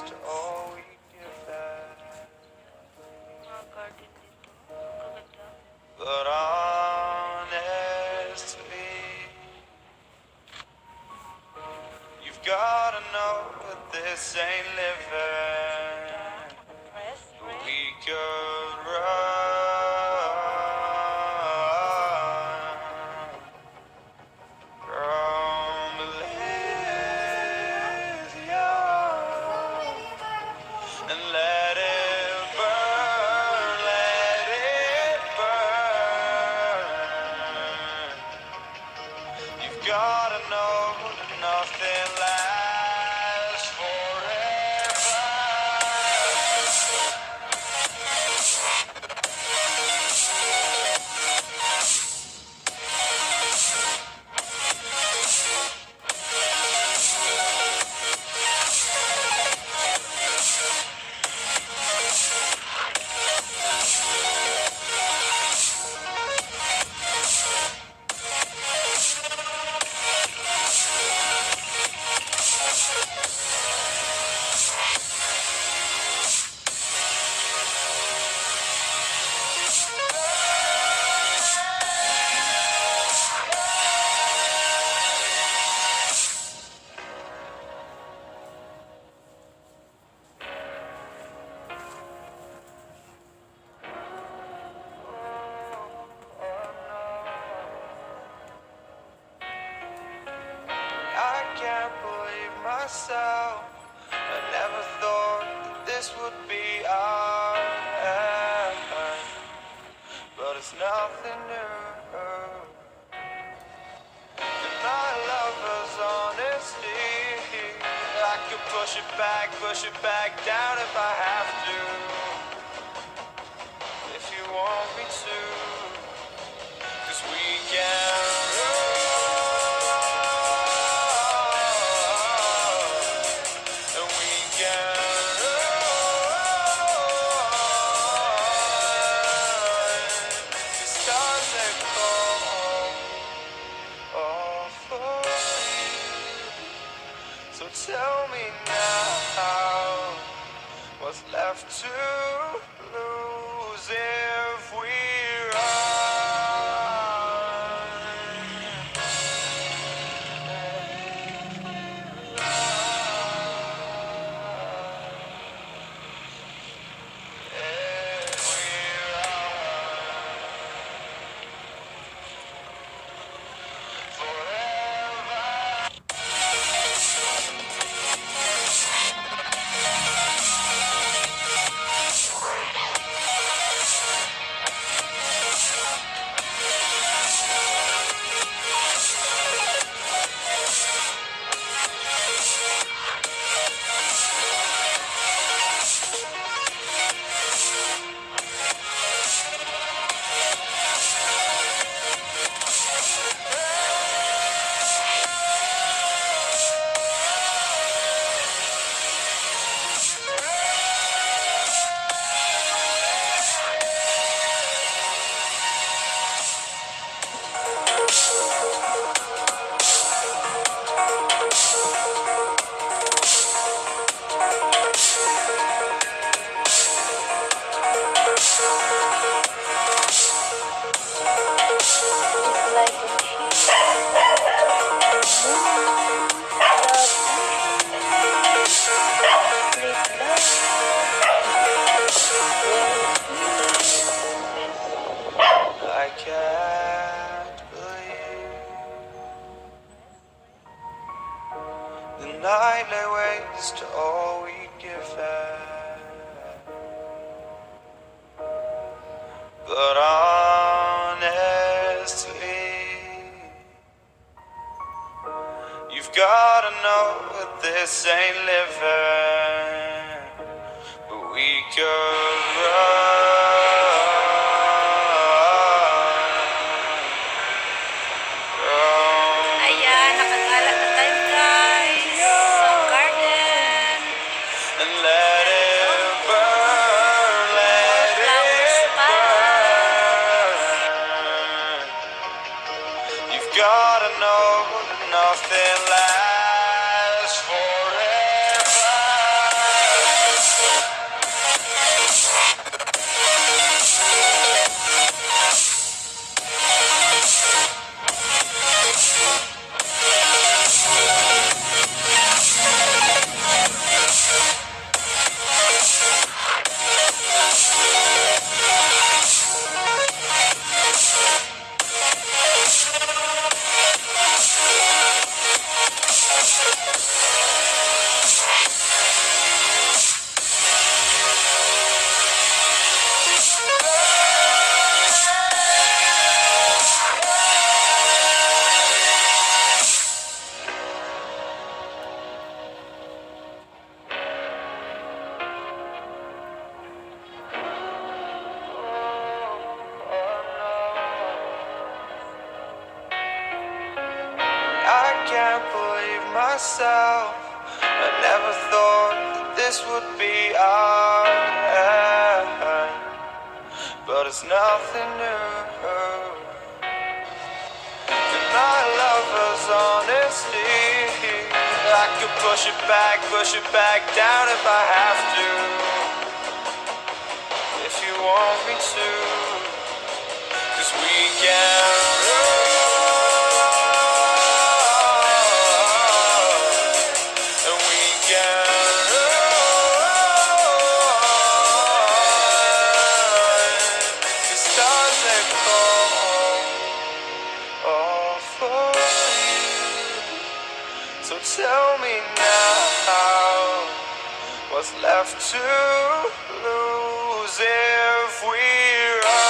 waste all we give that. Mga garden dito. Kaganda. But honestly, you've gotta know that this ain't living. Press, But press. we could run from Elysium and let it burn, let it burn. You've gotta know that nothing lasts forever. I can't believe myself. I never thought that this would be our end, but it's nothing new. And my lover's honesty, I could push it back down if I have to. If you want me to, 'cause we can run, and we can run. The stars they fall all for you. So tell me now, what's left to lose if we run? It's like a I can't believe the night lay waste to all we give that. But honestly, you've gotta know that this ain't living. But we could run. Ayan, nakagala na tayo guys sa garden. And let it burn, let Flowers it pa. burn. You've gotta know that nothing lasts forever. can't believe myself. I never thought that this would be our end, but it's nothing new. And my lover's honesty, I could push it back down if I have to. If you want me to, 'cause we can run, and we can run. The stars they fall all for you. So tell me now, what's left to lose if we run?